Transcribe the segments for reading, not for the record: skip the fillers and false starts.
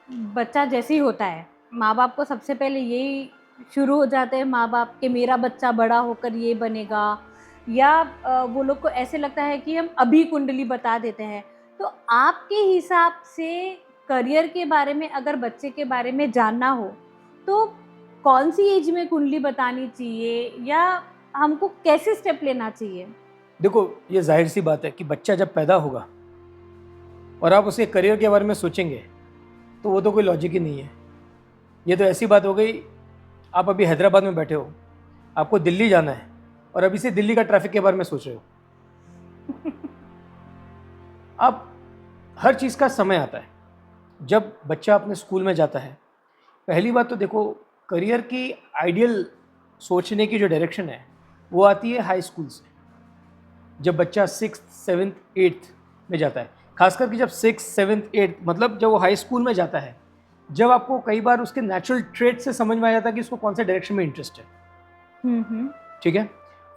बच्चा जैसे ही होता है, माँ बाप को सबसे पहले यही शुरू हो जाते हैं माँ बाप के, मेरा बच्चा बड़ा होकर ये बनेगा, या वो लोग को ऐसे लगता है कि हम अभी कुंडली बता देते हैं। तो आपके हिसाब से करियर के बारे में अगर बच्चे के बारे में जानना हो तो कौन सी एज में कुंडली बतानी चाहिए, या हमको कैसे स्टेप लेना चाहिए? देखो, ये जाहिर सी बात है कि बच्चा जब पैदा होगा और आप उसके करियर के बारे में सोचेंगे तो वो तो कोई लॉजिक ही नहीं है। ये तो ऐसी बात हो गई, आप अभी हैदराबाद में बैठे हो, आपको दिल्ली जाना है और अभी से दिल्ली का ट्रैफिक के बारे में सोच रहे हो। आप हर चीज़ का समय आता है। जब बच्चा अपने स्कूल में जाता है, पहली बात तो देखो, करियर की आइडियल सोचने की जो डायरेक्शन है वो आती है हाई स्कूल से। जब बच्चा 6th 7th 8th में जाता है, खास करके जब 6th 7th 8th मतलब जब वो हाई स्कूल में जाता है, जब आपको कई बार उसके नेचुरल ट्रेट से समझ में आ जाता है कि उसको कौन से डायरेक्शन में इंटरेस्ट है। ठीक है।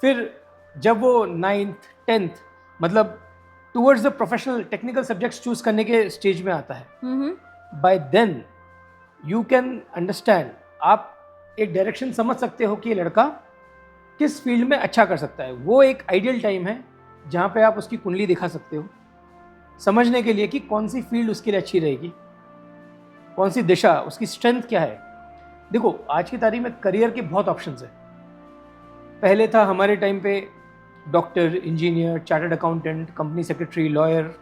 फिर जब वो 9th 10th मतलब towards the professional technical subjects choose करने के स्टेज में आता है, by then you can understand, आप एक डायरेक्शन समझ सकते हो कि ये लड़का किस फील्ड में अच्छा कर सकता है। वो एक आइडियल टाइम है जहाँ पे आप उसकी कुंडली दिखा सकते हो, समझने के लिए कि कौन सी फील्ड उसके लिए अच्छी रहेगी, कौन सी दिशा, उसकी स्ट्रेंथ क्या है। देखो, आज की तारीख में करियर के बहुत ऑप्शंस हैं। पहले था हमारे टाइम पे doctor, engineer, chartered accountant, company secretary, lawyer,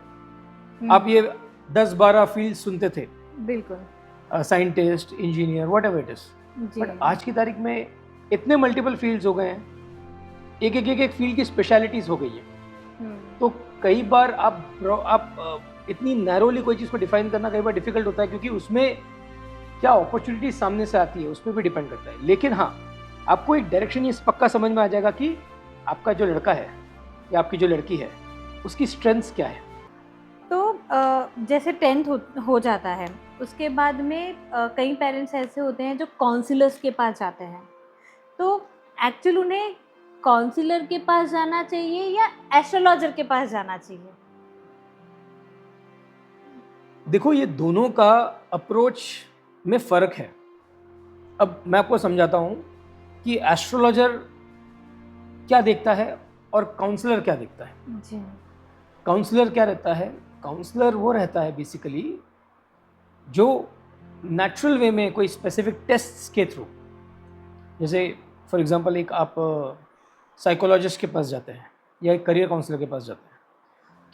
आप ये 10-12 फील्ड सुनते थे। बिल्कुल। Scientist, engineer, what ever it is. But आज की तारीख में इतने मल्टीपल फील्ड्स हो गए हैं, एक फील्ड की स्पेशलिटीज हो गई है। तो कई बार आप इतनी नैरोली कोई चीज़ को डिफाइन करना कई बार डिफिकल्ट होता है, क्योंकि उसमें क्या अपॉर्चुनिटी सामने से आती है उस पर भी डिपेंड करता है। लेकिन हाँ, आपको एक डायरेक्शन ये पक्का समझ में आ जाएगा कि आपका जो लड़का है या आपकी जो लड़की है उसकी स्ट्रेंथ्स क्या है। तो जैसे 10th हो जाता है, उसके बाद में कई पेरेंट्स ऐसे होते हैं जो काउंसलर्स के पास जाते हैं। तो एक्चुअल उन्हें काउंसलर के पास जाना चाहिए या एस्ट्रोलॉजर के पास जाना चाहिए? देखो, ये दोनों का अप्रोच में फ़र्क है। अब मैं आपको समझाता हूँ कि एस्ट्रोलॉजर क्या देखता है और काउंसलर क्या देखता है। जी। काउंसलर क्या रहता है? काउंसलर वो रहता है बेसिकली जो नेचुरल वे में कोई स्पेसिफिक टेस्ट्स के थ्रू, जैसे फॉर एग्जांपल एक आप साइकोलॉजिस्ट के पास जाते हैं या एक करियर काउंसलर के पास जाते हैं,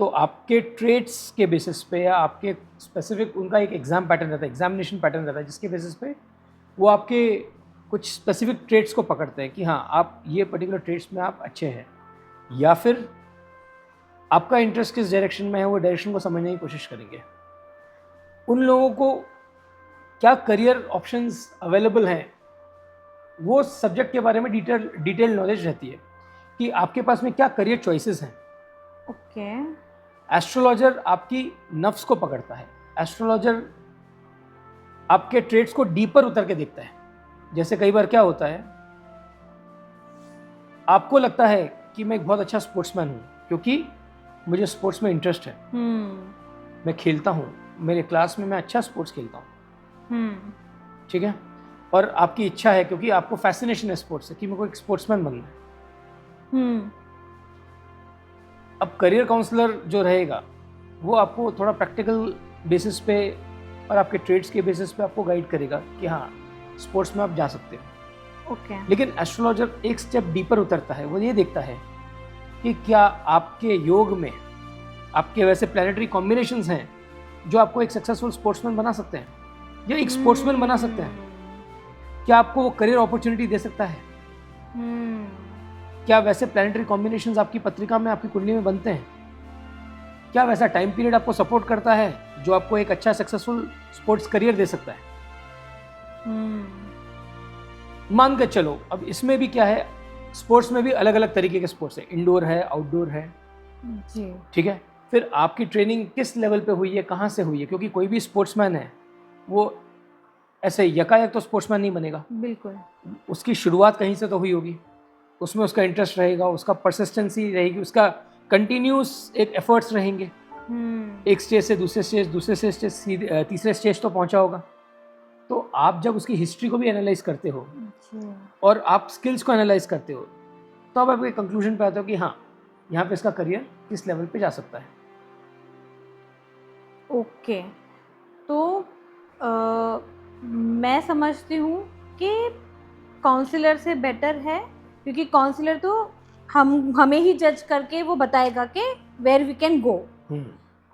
तो आपके ट्रेट्स के बेसिस पे या आपके स्पेसिफिक उनका एक एग्ज़ाम पैटर्न रहता है, एग्जामिनेशन पैटर्न रहता है, जिसके बेसिस पे वो आपके कुछ स्पेसिफिक ट्रेट्स को पकड़ते हैं कि हाँ, आप ये पर्टिकुलर ट्रेट्स में आप अच्छे हैं, या फिर आपका इंटरेस्ट किस डायरेक्शन में है वो डायरेक्शन को समझने की कोशिश करेंगे। उन लोगों को क्या करियर ऑप्शंस अवेलेबल हैं, वो सब्जेक्ट के बारे में डिटेल नॉलेज रहती है कि आपके पास में क्या करियर चॉइसेस हैं। ओके। एस्ट्रोलॉजर आपकी नफ्स को पकड़ता है। एस्ट्रोलॉजर आपके ट्रेड्स को डीपर उतर के देखता है। जैसे कई बार क्या होता है, आपको लगता है कि मैं एक बहुत अच्छा स्पोर्ट्समैन हूँ क्योंकि मुझे स्पोर्ट्स में इंटरेस्ट है, मैं खेलता हूँ, मेरे क्लास में मैं अच्छा स्पोर्ट्स खेलता हूँ, ठीक है, और आपकी इच्छा है क्योंकि आपको फैसिनेशन है स्पोर्ट्स से कि मेरे को एक स्पोर्ट्समैन बनना है। अब करियर काउंसलर जो रहेगा वो आपको थोड़ा प्रैक्टिकल बेसिस पे और आपके ट्रेड्स के बेसिस पे आपको गाइड करेगा कि हाँ, स्पोर्ट्स में आप जा सकते हो। ओके। लेकिन एस्ट्रोलॉजर एक स्टेप डीपर उतरता है। वो ये देखता है कि क्या आपके योग में आपके वैसे प्लैनेटरी कॉम्बिनेशंस हैं जो आपको एक सक्सेसफुल स्पोर्ट्समैन बना सकते हैं या एक स्पोर्ट्समैन बना सकते हैं। क्या आपको वो करियर अपॉर्चुनिटी दे सकता है? क्या वैसे प्लैनेटरी कॉम्बिनेशंस आपकी पत्रिका में, आपकी कुंडली में बनते हैं? क्या वैसा टाइम पीरियड आपको सपोर्ट करता है जो आपको एक अच्छा सक्सेसफुल स्पोर्ट्स करियर दे सकता है? मान के चलो, अब इसमें भी क्या है, स्पोर्ट्स में भी अलग अलग तरीके के स्पोर्ट्स है, इंडोर है, आउटडोर है जी, ठीक है। फिर आपकी ट्रेनिंग किस लेवल पे हुई है, कहाँ से हुई है, क्योंकि कोई भी स्पोर्ट्समैन है वो ऐसे यकायक तो स्पोर्ट्समैन नहीं बनेगा। बिल्कुल। उसकी शुरुआत कहीं से तो हुई होगी, उसमें उसका इंटरेस्ट रहेगा, उसका परसिस्टेंसी रहेगी, उसका कंटिन्यूस एक एफर्ट्स रहेंगे। एक स्टेज से दूसरे स्टेज, दूसरे स्टेज तीसरे स्टेज तो पहुंचा होगा। तो आप जब उसकी हिस्ट्री को भी एनालाइज करते हो और आप स्किल्स को एनालाइज करते हो, तो आप एक कंक्लूजन पे आते हो कि हाँ, यहाँ पे इसका करियर किस लेवल पे जा सकता है। ओके, तो मैं समझती हूँ कि काउंसलर से बेटर है, क्योंकि काउंसलर तो हमें ही जज करके वो बताएगा कि where we can go,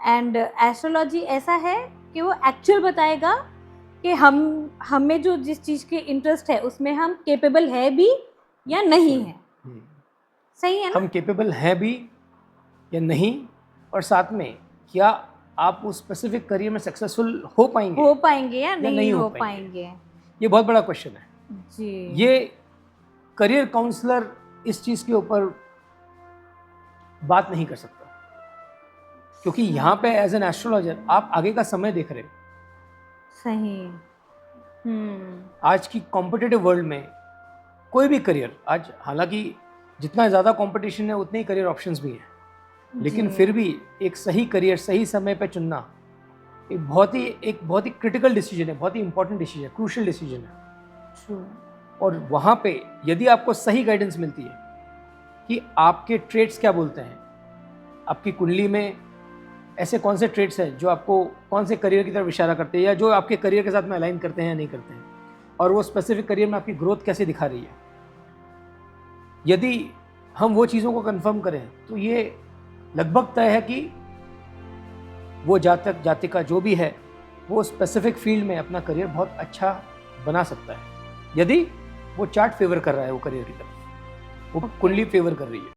and astrology ऐसा है कि वो एक्चुअल बताएगा कि हमें जो जिस चीज़ के इंटरेस्ट है उसमें हम केपेबल है भी या नहीं है। सही है ना? हम केपेबल हैं भी या नहीं, और साथ में क्या आप उस स्पेसिफिक करियर में सक्सेसफुल हो पाएंगे या नहीं हो पाएंगे। ये बहुत बड़ा क्वेश्चन है जी। ये करियर काउंसलर इस चीज़ के ऊपर बात नहीं कर सकता, क्योंकि यहाँ पे एज एन एस्ट्रोलॉजर आप आगे का समय देख रहे हो। सही। आज की कॉम्पिटिटिव वर्ल्ड में कोई भी करियर, आज हालांकि जितना ज़्यादा कंपटीशन है उतने ही करियर ऑप्शंस भी हैं, लेकिन फिर भी एक सही करियर सही समय पे चुनना एक बहुत ही क्रिटिकल डिसीजन है, बहुत ही इंपॉर्टेंट डिसीजन है, क्रूशियल डिसीजन है। True. और वहाँ पे यदि आपको सही गाइडेंस मिलती है कि आपके ट्रेड्स क्या बोलते हैं, आपकी कुंडली में ऐसे कौन से ट्रेड्स हैं जो आपको कौन से करियर की तरफ इशारा करते हैं या जो आपके करियर के साथ में अलाइन करते हैं या नहीं करते हैं, और वो स्पेसिफिक करियर में आपकी ग्रोथ कैसे दिखा रही है, यदि हम वो चीज़ों को कंफर्म करें तो ये लगभग तय है कि वो जातक जातिका जो भी है वो स्पेसिफिक फील्ड में अपना करियर बहुत अच्छा बना सकता है, यदि वो चार्ट फेवर कर रहा है वो करियर की तरफ, वो कुंडली फेवर कर रही है।